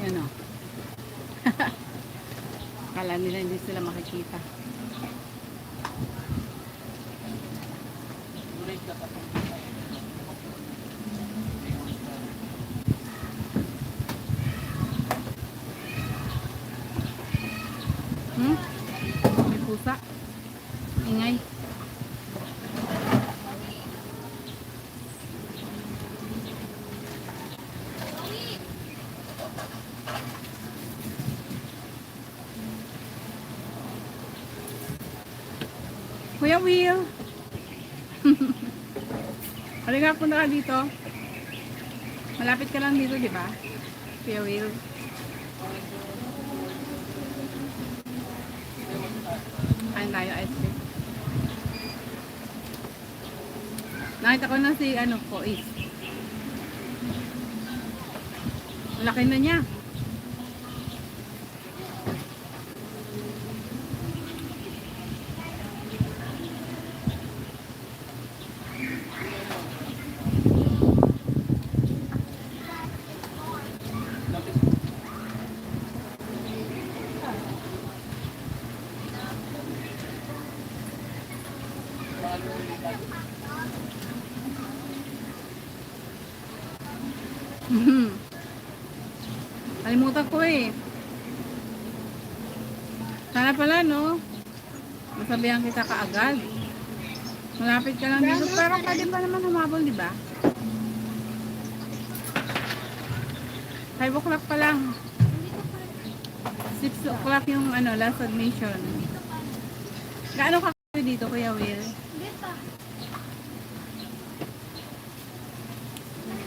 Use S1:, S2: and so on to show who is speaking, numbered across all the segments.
S1: Ano? Kala nila hindi sila makikita. May pusa. Ingay. Kuya Will. Halika, punta ka dito. Malapit ka lang dito, di ba? Kuya Will. Kain tayo ice cream. Nakita ko na si Kois. Malaki na niya. Kalimutan ko eh. Sana pala no, masabihan kita kaagad. Malapit ka lang dito, pero pwede pa naman humabol, di ba? 5 o'clock pa lang. 6 o'clock yung last admission. Gaano ka dito, Kuya Will?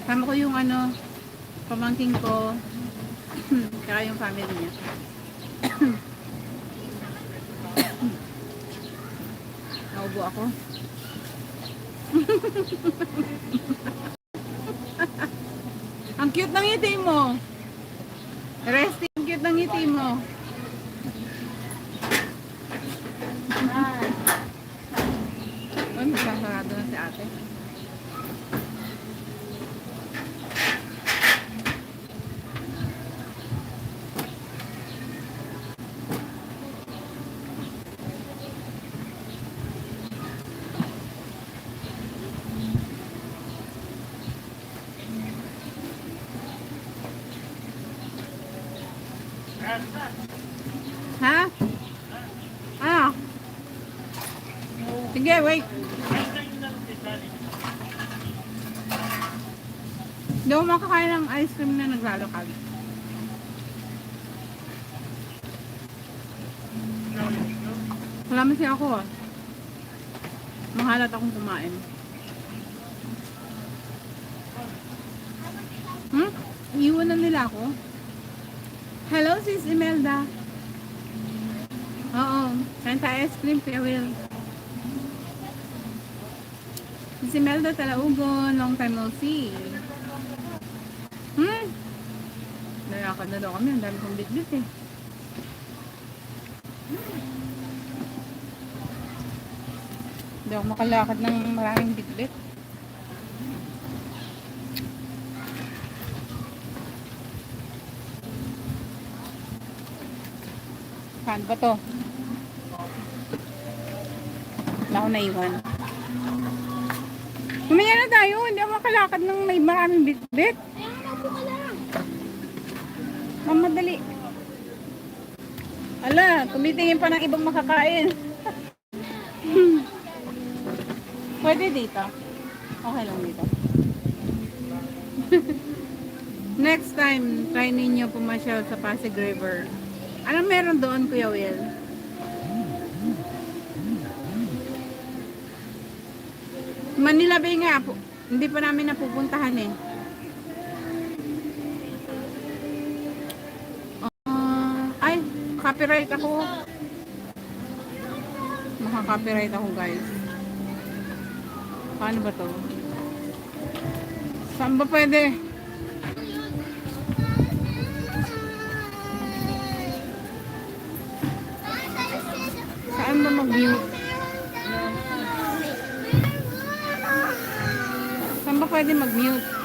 S1: Sama ko yung pamangking ko, kaya yung family niya. Naubo ako. Ang cute ng ngiti mo. Resty, ang cute ng ngiti mo. Ay, masasarado na si ate. Ha? Ano? Sige, wait. Hindi ako makakain ng ice cream na naglalakad. Wala man siya ako ah. Mahalat akong kumain. Iwan na nila ako. Hello, sis Imelda. Oo. Kain tayo ice cream, Kuya Will. Sis Imelda Talaugon. Long time no see. Nalakad na daw kami. Ang dami kong bitbit eh. Hindi ako makalakad ng maraming bitbit. Saan ba to? Wala ko naiwan. Kumaya na tayo. Hindi ako makalakad ng may maraming bitbit. Mamadali. Ala, tumitingin pa ng ibang makakain. Pwede dito. Okay lang dito. Next time, try ninyo pumasyal sa Pasig River. Anong meron doon, Kuya Will? Manila Bay nga po. Hindi pa namin napupuntahan eh. Ay, copyright ako. Maka-copyright ako, guys. Paano ba to? Saan ba pwede? Saan ba mag-mute? Saan ba pwede mag-mute?